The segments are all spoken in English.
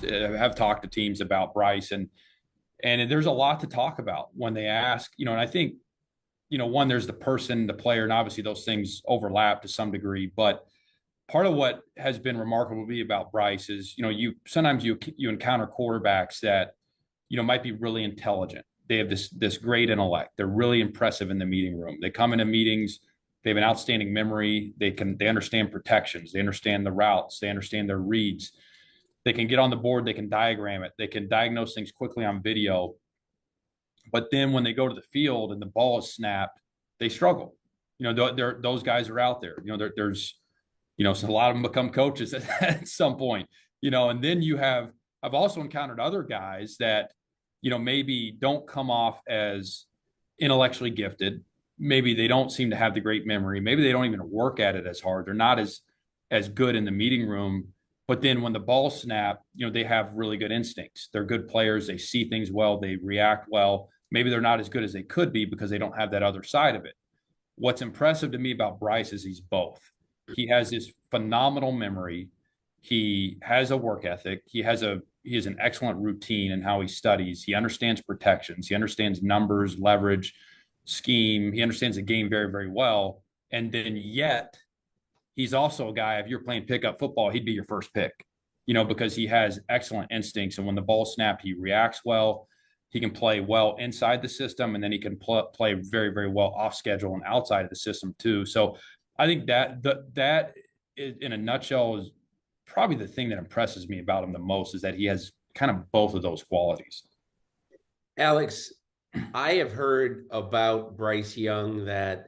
have talked to teams about Bryce, and there's a lot to talk about when they ask, and I think, one, there's the person, the player, and obviously those things overlap to some degree. But part of what has been remarkable to me about Bryce is, you sometimes you encounter quarterbacks that, might be really intelligent. They have this great intellect. They're really impressive in the meeting room. They come into meetings. They have an outstanding memory. They understand protections. They understand the routes. They understand their reads. They can get on the board. They can diagram it. They can diagnose things quickly on video. But then when they go to the field and the ball is snapped, they struggle. Those guys are out there. There's so a lot of them become coaches at some point. And then I've also encountered other guys that, maybe don't come off as intellectually gifted. Maybe they don't seem to have the great memory. Maybe they don't even work at it as hard. They're not as good in the meeting room. But then when the ball snap, they have really good instincts. They're good players. They see things well. They react well. Maybe they're not as good as they could be because they don't have that other side of it. What's impressive to me about Bryce is he's both. He has this phenomenal memory. He has a work ethic. He has an excellent routine in how he studies. He understands protections. He understands numbers, leverage, scheme. He understands the game very, very well. And then yet he's also a guy, if you're playing pickup football, he'd be your first pick, because he has excellent instincts. And when the ball snapped, he reacts well. He can play well inside the system, and then he can play very, very well off schedule and outside of the system too. So I think that is, in a nutshell, is probably the thing that impresses me about him the most, is that he has kind of both of those qualities. Alex, I have heard about Bryce Young that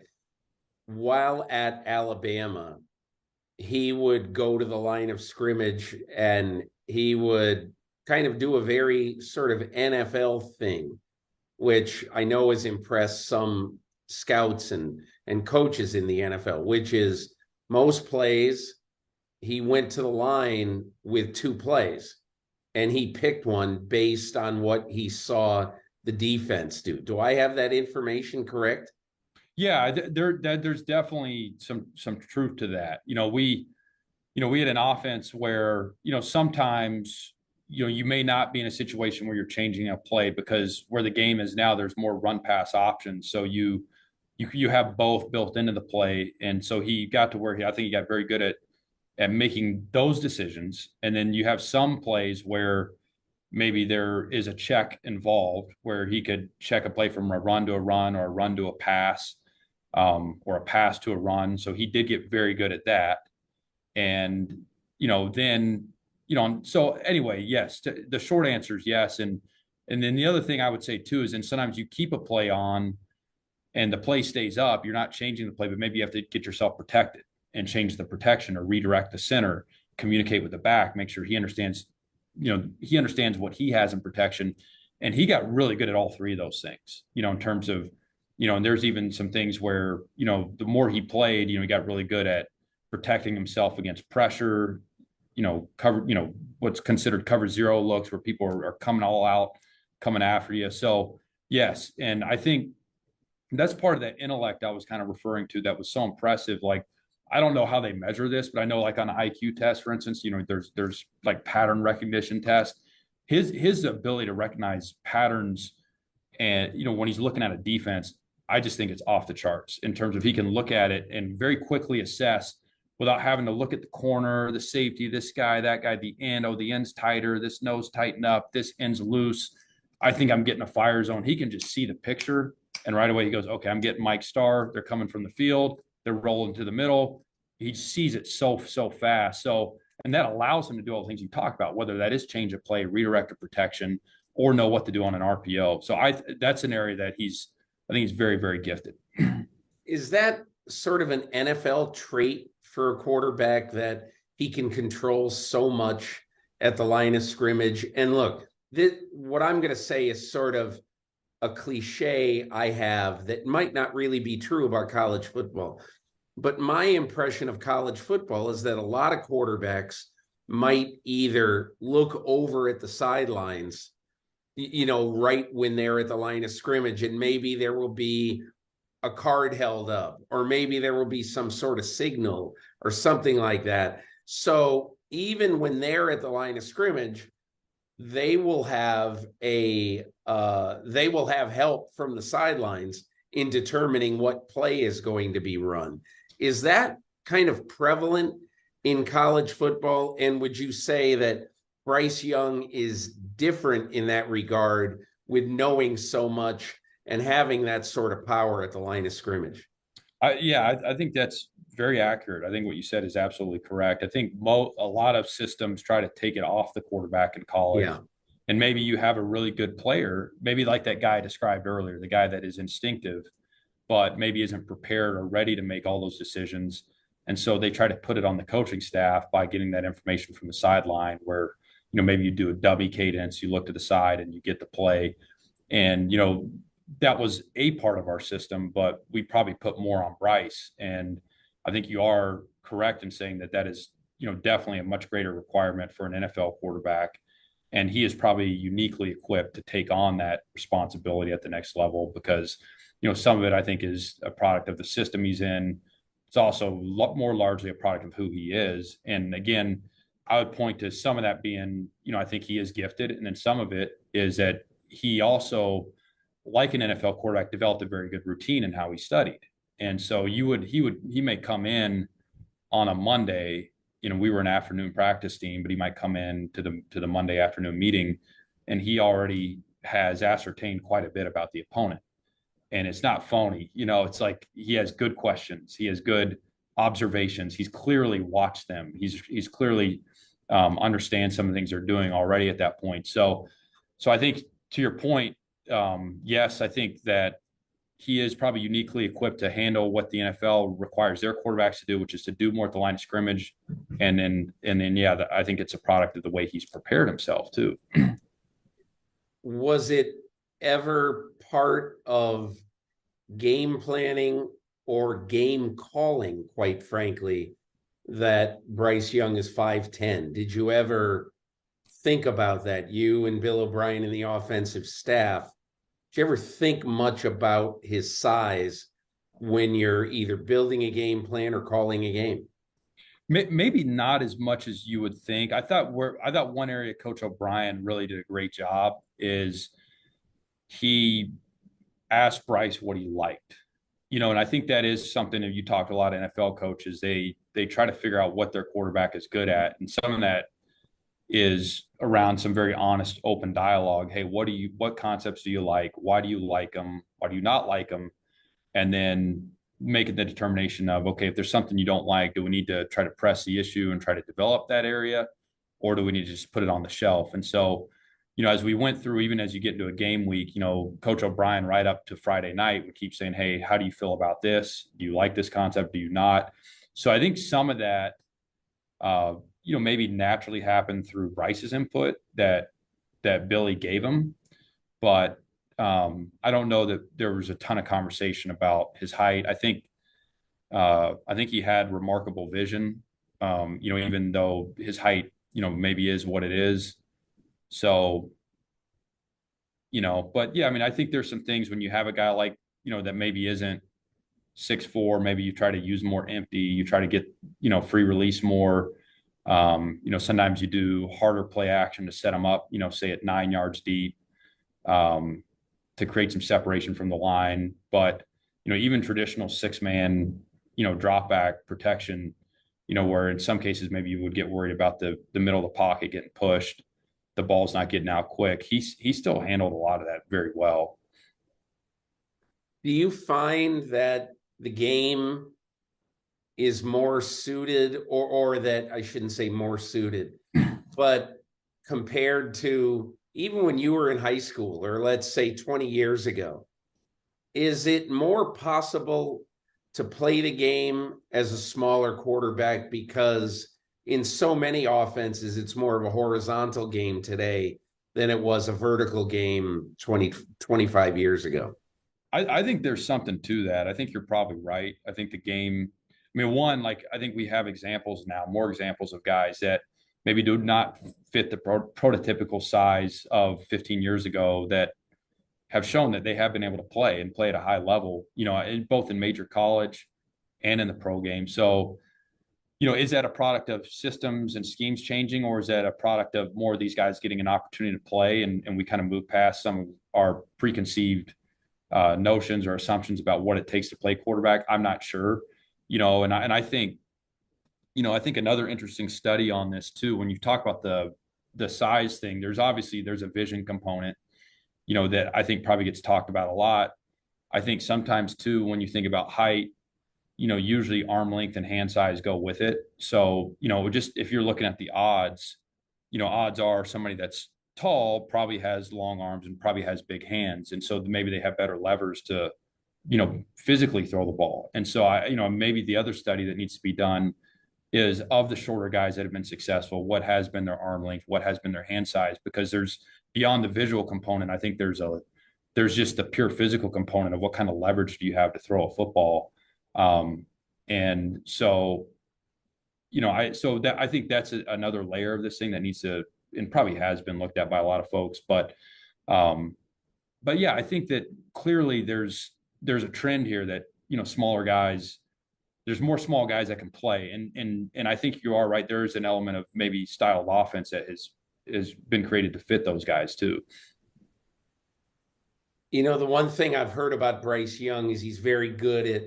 while at Alabama, he would go to the line of scrimmage and he would kind of do a very sort of NFL thing, which I know has impressed some scouts and coaches in the NFL, which is most plays, he went to the line with 2 plays and he picked one based on what he saw the defense do. Do I have that information correct? Yeah, there's definitely some truth to that. We had an offense where, sometimes, you may not be in a situation where you're changing a play, because where the game is now, there's more run pass options. So you have both built into the play. And so he got to where I think he got very good at making those decisions. And then you have some plays where maybe there is a check involved, where he could check a play from a run to a run, or a run to a pass, or a pass to a run. So he did get very good at that. And, then, so anyway, yes, the short answer is yes. And then the other thing I would say too is, and sometimes you keep a play on and the play stays up, you're not changing the play, but maybe you have to get yourself protected and change the protection, or redirect the center, communicate with the back, make sure he understands what he has in protection. And he got really good at all 3 of those things, in terms of, and there's even some things where, the more he played, he got really good at protecting himself against pressure, cover, what's considered cover 0 looks, where people are coming all out, coming after you. So yes. And I think that's part of that intellect I was kind of referring to that was so impressive. Like, I don't know how they measure this, but I know, like on an IQ test, for instance, there's like pattern recognition test. His ability to recognize patterns, and, when he's looking at a defense, I just think it's off the charts in terms of he can look at it and very quickly assess without having to look at the corner, the safety, this guy, that guy, the end. Oh, the end's tighter. This nose tighten up. This end's loose. I think I'm getting a fire zone. He can just see the picture, and right away he goes, okay, I'm getting Mike Starr. They're coming from the field. They're rolling to the middle. He sees it so fast. So, and that allows him to do all the things you talk about, whether that is change of play, redirect or protection, or know what to do on an RPO. So that's an area that I think he's very, very gifted. Is that sort of an NFL trait for a quarterback, that he can control so much at the line of scrimmage? And look, what I'm going to say is sort of a cliche I have that might not really be true about college football. But my impression of college football is that a lot of quarterbacks might either look over at the sidelines, right when they're at the line of scrimmage, and maybe there will be a card held up, or maybe there will be some sort of signal or something like that. So even when they're at the line of scrimmage, they will have help from the sidelines in determining what play is going to be run. Is that kind of prevalent in college football? And would you say that Bryce Young is different in that regard, with knowing so much and having that sort of power at the line of scrimmage? I think that's very accurate. I think what you said is absolutely correct. I think a lot of systems try to take it off the quarterback in college. Yeah. And maybe you have a really good player, maybe like that guy I described earlier, the guy that is instinctive, but maybe isn't prepared or ready to make all those decisions. And so they try to put it on the coaching staff by getting that information from the sideline where, maybe you do a dummy cadence, you look to the side and you get the play. And, that was a part of our system, but we probably put more on Bryce. And I think you are correct in saying that that is, definitely a much greater requirement for an NFL quarterback. And he is probably uniquely equipped to take on that responsibility at the next level because, some of it I think is a product of the system he's in. It's also more largely a product of who he is. And again, I would point to some of that being, I think he is gifted. And then some of it is that he also, like an NFL quarterback, developed a very good routine in how he studied. And so he may come in on a Monday, we were an afternoon practice team, but he might come in to the Monday afternoon meeting and he already has ascertained quite a bit about the opponent. And it's not phony, it's like he has good questions. He has good observations. He's clearly watched them. He's clearly understands some of the things they're doing already at that point. So I think to your point, yes, I think that he is probably uniquely equipped to handle what the NFL requires their quarterbacks to do, which is to do more at the line of scrimmage. And then, I think it's a product of the way he's prepared himself too. Was it ever part of game planning or game calling, quite frankly, that Bryce Young is 5'10"? Did you ever think about that? You and Bill O'Brien and the offensive staff, did you ever think much about his size when you're either building a game plan or calling a game? Maybe not as much as you would think. I thought one area Coach O'Brien really did a great job is he asked Bryce what he liked. And I think that is something, if you talk to a lot of NFL coaches, they try to figure out what their quarterback is good at. And some of that is around some very honest, open dialogue. Hey, what concepts do you like? Why do you like them? Why do you not like them? And then making the determination of, okay, if there's something you don't like, do we need to try to press the issue and try to develop that area? Or do we need to just put it on the shelf? And so, as we went through, even as you get into a game week, Coach O'Brien right up to Friday night would keep saying, hey, how do you feel about this? Do you like this concept? Do you not? So I think some of that, maybe naturally happened through Bryce's input that Billy gave him. But I don't know that there was a ton of conversation about his height. I think he had remarkable vision, even though his height, maybe is what it is. So, but yeah, I mean, I think there's some things when you have a guy like, that maybe isn't 6'4", maybe you try to use more empty, you try to get, free release more. Sometimes you do harder play action to set them up, say at 9 yards deep, to create some separation from the line. But, even traditional 6-man, drop back protection, where in some cases maybe you would get worried about the middle of the pocket getting pushed, the ball's not getting out quick. He still handled a lot of that very well. Do you find that the game is more suited, or that I shouldn't say more suited, but compared to even when you were in high school, or let's say 20 years ago, is it more possible to play the game as a smaller quarterback? Because in so many offenses, it's more of a horizontal game today than it was a vertical game 25 years ago. I think there's something to that. I think you're probably right. I think the game, I think we have examples now, more examples of guys that maybe do not fit the prototypical size of 15 years ago that have shown that they have been able to play at a high level, both in major college and in the pro game. So is that a product of systems and schemes changing, or is that a product of more of these guys getting an opportunity to play, and we kind of move past some of our preconceived notions or assumptions about what it takes to play quarterback? I'm not sure, and I think, I think another interesting study on this too, when you talk about the size thing, there's a vision component, that I think probably gets talked about a lot. I think sometimes too, when you think about height, usually arm length and hand size go with it. So, just if you're looking at the odds, odds are somebody that's tall probably has long arms and probably has big hands. And so maybe they have better levers to, physically throw the ball. And so maybe the other study that needs to be done is, of the shorter guys that have been successful, what has been their arm length, what has been their hand size, because there's, beyond the visual component, I think there's just a pure physical component of what kind of leverage do you have to throw a football. And so, I think that's another layer of this thing that needs to, and probably has been looked at by a lot of folks, but yeah, I think that clearly there's a trend here that, smaller guys, there's more small guys that can play. And I think you are right. There is an element of maybe style of offense that has been created to fit those guys too. The one thing I've heard about Bryce Young is he's very good at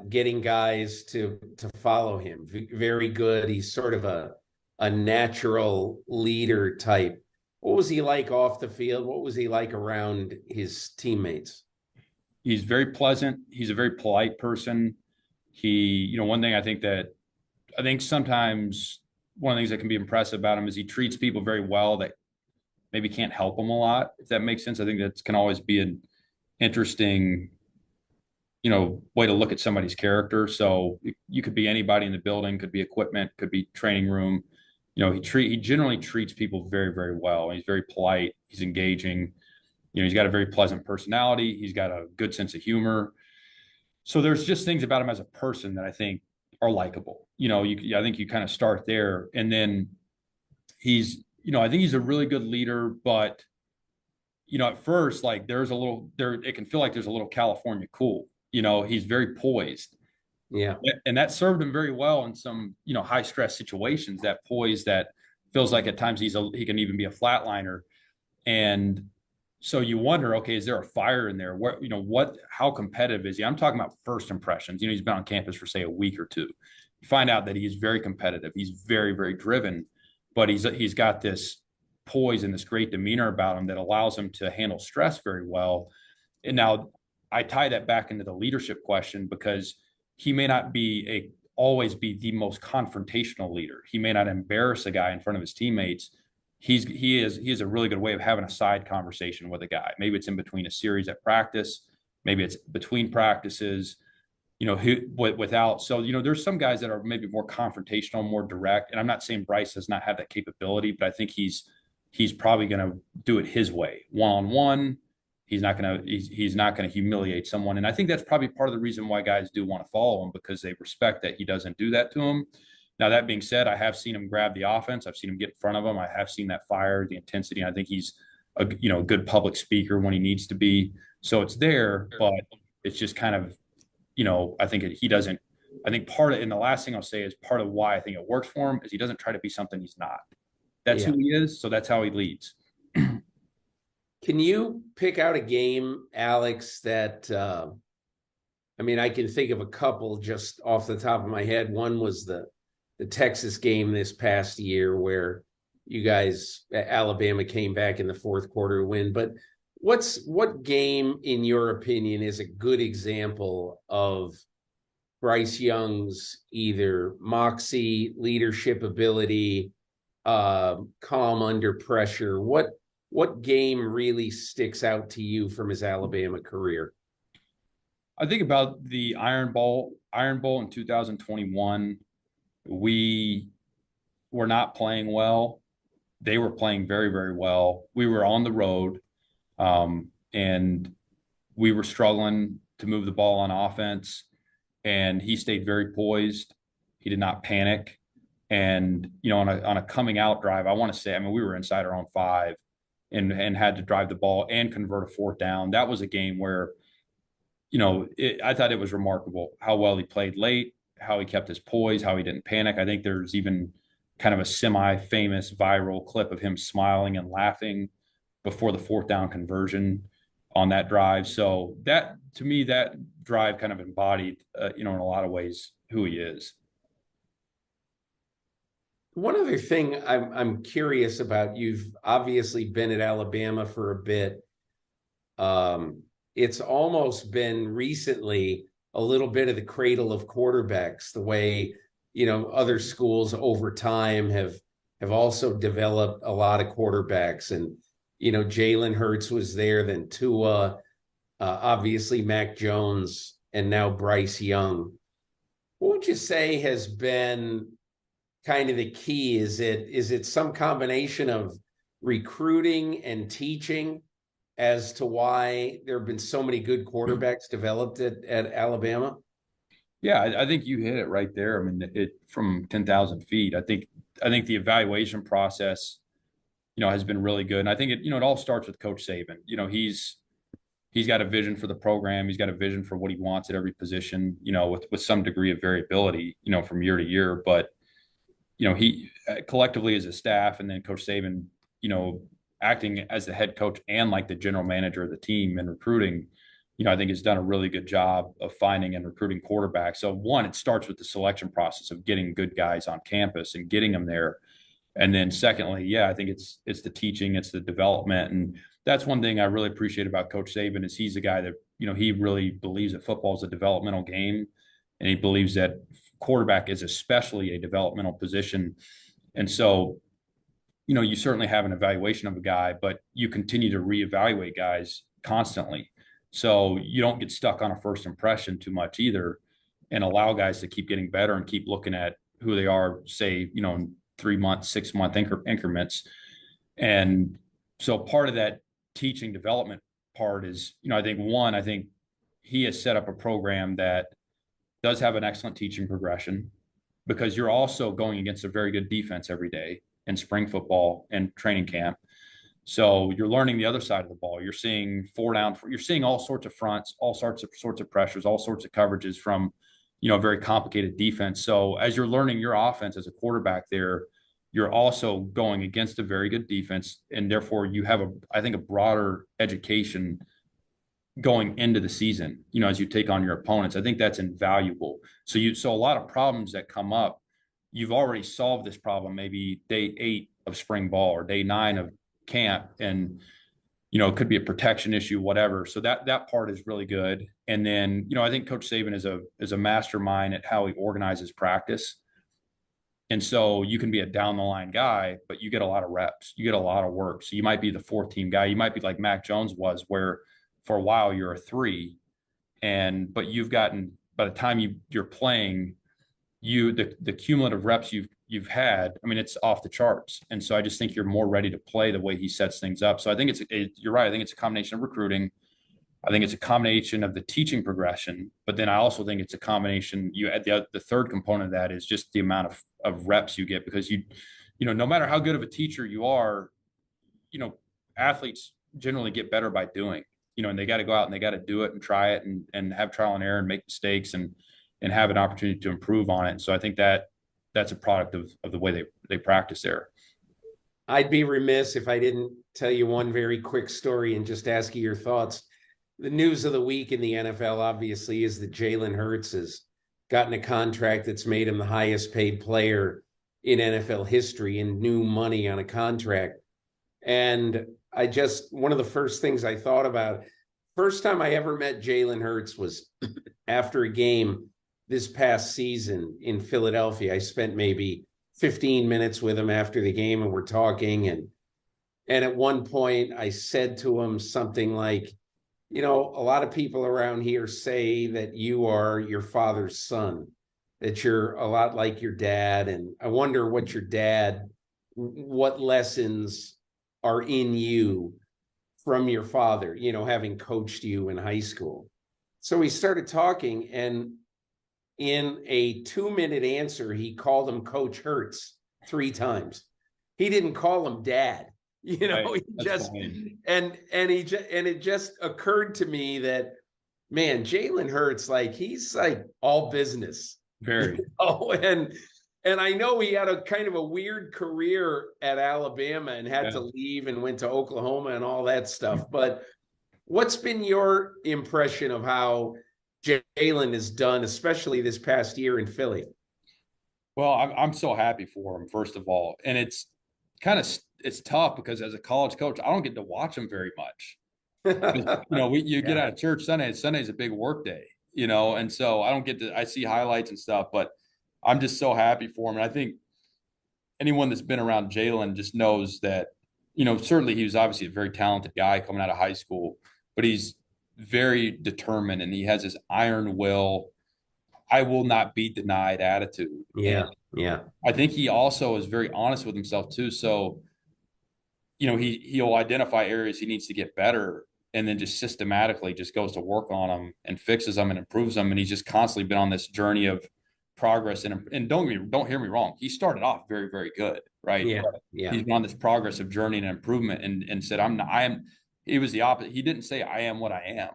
getting guys to follow him. Very good. He's sort of a natural leader type. What was he like off the field? What was he like around his teammates? He's very pleasant. He's a very polite person. One thing I think sometimes one of the things that can be impressive about him is he treats people very well that maybe can't help him a lot, if that makes sense. I think that can always be an interesting, way to look at somebody's character. So you could be anybody in the building, could be equipment, could be training room. He generally treats people very, very well. He's very polite. He's engaging. He's got a very pleasant personality. He's got a good sense of humor. So there's just things about him as a person that I think are likable. I think you kind of start there, and then I think he's a really good leader, but at first, like it can feel like there's a little California cool. He's very poised. Yeah. And that served him very well in some, high stress situations, that poise that feels like at times he can even be a flatliner. And so you wonder, okay, is there a fire in there? How competitive is he? I'm talking about first impressions. He's been on campus for, say, a week or two. You find out that he's very competitive. He's very, very driven, but he's got this poise and this great demeanor about him that allows him to handle stress very well. And now I tie that back into the leadership question, because he may not always be the most confrontational leader. He may not embarrass a guy in front of his teammates. He has a really good way of having a side conversation with a guy. Maybe it's in between a series at practice. Maybe it's between practices, there's some guys that are maybe more confrontational, more direct. And I'm not saying Bryce does not have that capability, but I think he's probably going to do it his way, one-on-one. He's not going to humiliate someone. And I think that's probably part of the reason why guys do want to follow him, because they respect that he doesn't do that to them. Now, that being said, I have seen him grab the offense. I've seen him get in front of him. I have seen that fire, the intensity. And I think he's a good public speaker when he needs to be. So it's there, but it's just kind of, I think and the last thing I'll say is part of why I think it works for him is he doesn't try to be something he's not. That's who he is. So that's how he leads. Can you pick out a game, Alex, that, I can think of a couple just off the top of my head. One was the Texas game this past year where you guys, Alabama came back in the fourth quarter to win. But what game, in your opinion, is a good example of Bryce Young's either moxie, leadership ability, calm under pressure? What game really sticks out to you from his Alabama career? I think about the Iron Bowl in 2021. We were not playing well. They were playing very, very well. We were on the road, and we were struggling to move the ball on offense. And he stayed very poised. He did not panic. And, on a coming out drive, I want to say, we were inside our own 5 and had to drive the ball and convert a 4th down. That was a game where, I thought it was remarkable how well he played late, how he kept his poise, how he didn't panic. I think there's even kind of a semi-famous viral clip of him smiling and laughing before the fourth down conversion on that drive. So that, to me, that drive kind of embodied, in a lot of ways, who he is. One other thing I'm curious about, you've obviously been at Alabama for a bit. It's almost been recently a little bit of the cradle of quarterbacks, the way, other schools over time have also developed a lot of quarterbacks. And, Jalen Hurts was there, then Tua, obviously Mac Jones, and now Bryce Young. What would you say has been kind of the key? Is it some combination of recruiting and teaching as to why there have been so many good quarterbacks developed at Alabama? Yeah, I think you hit it right there. I mean, it from 10,000 feet. I think the evaluation process, has been really good. And I think it all starts with Coach Saban. He's got a vision for the program. He's got a vision for what he wants at every position, with some degree of variability, from year to year. But, he collectively as a staff, and then Coach Saban, acting as the head coach and like the general manager of the team and recruiting, I think has done a really good job of finding and recruiting quarterbacks. So one, it starts with the selection process of getting good guys on campus and getting them there. And then secondly, yeah, I think it's the teaching, it's the development. And that's one thing I really appreciate about Coach Saban is he's a guy that, he really believes that football is a developmental game. And he believes that quarterback is especially a developmental position. And so, you certainly have an evaluation of a guy, but you continue to reevaluate guys constantly. So you don't get stuck on a first impression too much either, and allow guys to keep getting better and keep looking at who they are, say, in 3 months, 6 month increments. And so part of that teaching development part is, I think he has set up a program that does have an excellent teaching progression, because you're also going against a very good defense every day in spring football and training camp. So you're learning the other side of the ball. You're seeing you're seeing all sorts of fronts, all sorts of pressures, all sorts of coverages from, a very complicated defense. So as you're learning your offense as a quarterback there, you're also going against a very good defense. And therefore you have a broader education going into the season, as you take on your opponents. I think that's invaluable. So a lot of problems that come up, you've already solved this problem, maybe day 8 of spring ball or day 9 of camp. And, it could be a protection issue, whatever. So that part is really good. And then, I think Coach Saban is a mastermind at how he organizes practice. And so you can be a down the line guy, but you get a lot of reps, you get a lot of work. So you might be the 4th team guy. You might be like Mac Jones was, where for a while you're a 3, but you've gotten, by the time you're playing, the cumulative reps you've had, I mean, it's off the charts. And so I just think you're more ready to play the way he sets things up. So I think you're right. I think it's a combination of recruiting. I think it's a combination of the teaching progression, but then I also think it's a combination. The third component of that is just the amount of reps you get, because no matter how good of a teacher you are, athletes generally get better by doing, and they got to go out and they got to do it and try it and have trial and error and make mistakes and have an opportunity to improve on it. And so I think that's a product of the way they practice there. I'd be remiss if I didn't tell you one very quick story and just ask you your thoughts. The news of the week in the NFL, obviously, is that Jalen Hurts has gotten a contract that's made him the highest paid player in NFL history, and new money on a contract. And one of the first things I thought about, first time I ever met Jalen Hurts was after a game this past season in Philadelphia. I spent maybe 15 minutes with him after the game, and we're talking. And at one point I said to him something like, a lot of people around here say that you are your father's son, that you're a lot like your dad. And I wonder what lessons are in you from your father, having coached you in high school. So we started talking, and in a 2-minute answer, he called him Coach Hurts 3 times. He didn't call him Dad. Right. It just occurred to me that, man, Jalen Hurts, he's like all business. Very. Oh, and I know he had a kind of a weird career at Alabama and had to leave and went to Oklahoma and all that stuff. But what's been your impression of how Jalen has done, especially this past year in Philly? Well, I'm so happy for him, first of all. And it's tough because as a college coach, I don't get to watch him very much. You get out of church Sunday. Sunday's a big work day, and so I don't get to, I see highlights and stuff, but I'm just so happy for him. And I think anyone that's been around Jalen just knows that, certainly he was obviously a very talented guy coming out of high school, but he's very determined and he has this iron will. I will not be denied attitude. Yeah. And Yeah. I think he also is very honest with himself too. So, he'll identify areas he needs to get better and then just systematically just goes to work on them and fixes them and improves them. And he's just constantly been on this journey of progress. And don't hear me wrong. He started off very, very good, right? Yeah. Yeah. He's been on this progressive journey and improvement and said, he was the opposite. He didn't say I am what I am,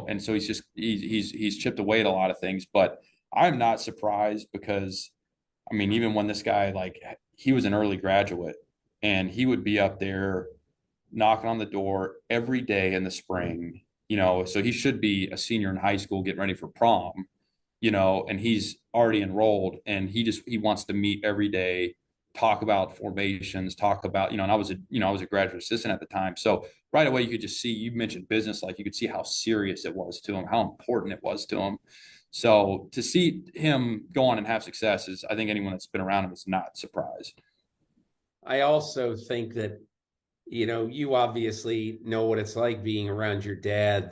and so he's chipped away at a lot of things, but I'm not surprised because even when this guy, like, he was an early graduate and he would be up there knocking on the door every day in the spring, so he should be a senior in high school getting ready for prom, and he's already enrolled and he wants to meet every day, talk about formations, talk about, and I was a graduate assistant at the time. So right away, you could just see, you mentioned business, like you could see how serious it was to him, how important it was to him. So to see him go on and have success is, I think anyone that's been around him is not surprised. I also think that, you obviously know what it's like being around your dad,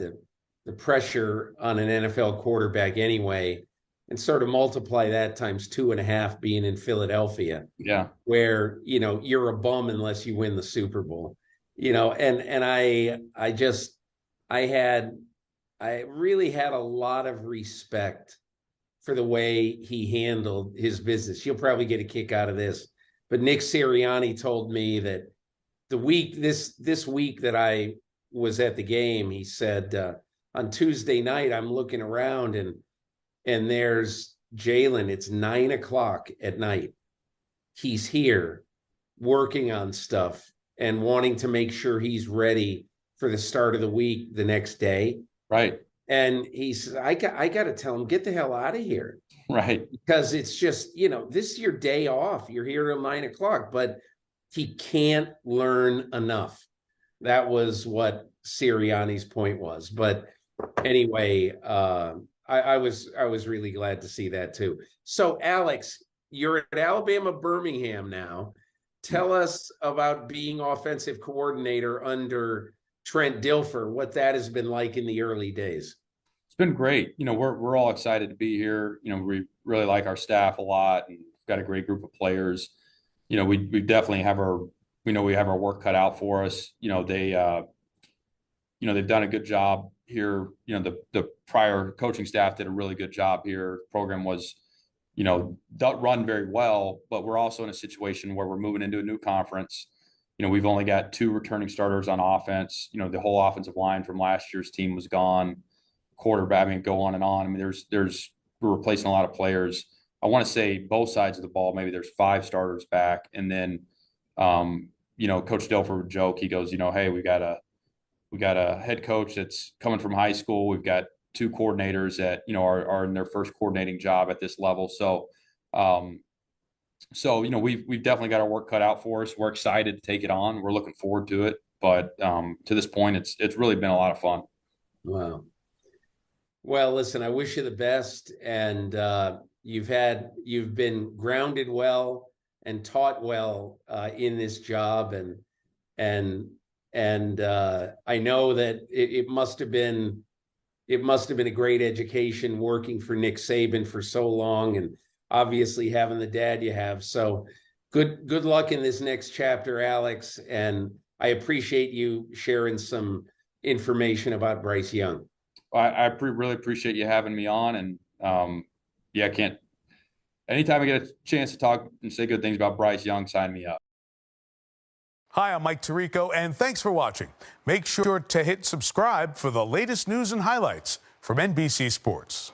the pressure on an NFL quarterback anyway, and sort of multiply that times 2.5 being in Philadelphia. Yeah. Where, you're a bum unless you win the Super Bowl, and I really had a lot of respect for the way he handled his business. You'll probably get a kick out of this, but Nick Sirianni told me that this week that I was at the game, he said, on Tuesday night, I'm looking around and there's Jalen. It's 9:00 at night. He's here working on stuff and wanting to make sure he's ready for the start of the week the next day. Right. And he says, I got to tell him, get the hell out of here. Right. Because it's just, this is your day off. You're here till 9:00, but he can't learn enough. That was what Sirianni's point was. But anyway, I was really glad to see that too. So Alex, you're at Alabama Birmingham now. Tell us about being offensive coordinator under Trent Dilfer, what that has been like in the early days. It's been great. We're all excited to be here. We really like our staff a lot and we've got a great group of players. We definitely have we have our work cut out for us. They've done a good job here. The prior coaching staff did a really good job here. The program was, run very well, but we're also in a situation where we're moving into a new conference. We've only got 2 returning starters on offense. The whole offensive line from last year's team was gone. Quarterback, go on and on. We're replacing a lot of players. I want to say both sides of the ball, maybe there's 5 starters back. And then, Coach Dilfer would joke, he goes, hey, we got a head coach that's coming from high school. We've got 2 coordinators that, are in their first coordinating job at this level. So, we've definitely got our work cut out for us. We're excited to take it on. We're looking forward to it. But to this point, it's really been a lot of fun. Wow. Well, listen, I wish you the best. And you've been grounded well and taught well in this job. And I know that it must have been a great education working for Nick Saban for so long, and obviously having the dad you have. So good luck in this next chapter, Alex. And I appreciate you sharing some information about Bryce Young. Really appreciate you having me on. And anytime I get a chance to talk and say good things about Bryce Young, sign me up. Hi, I'm Mike Tirico, and thanks for watching. Make sure to hit subscribe for the latest news and highlights from NBC Sports.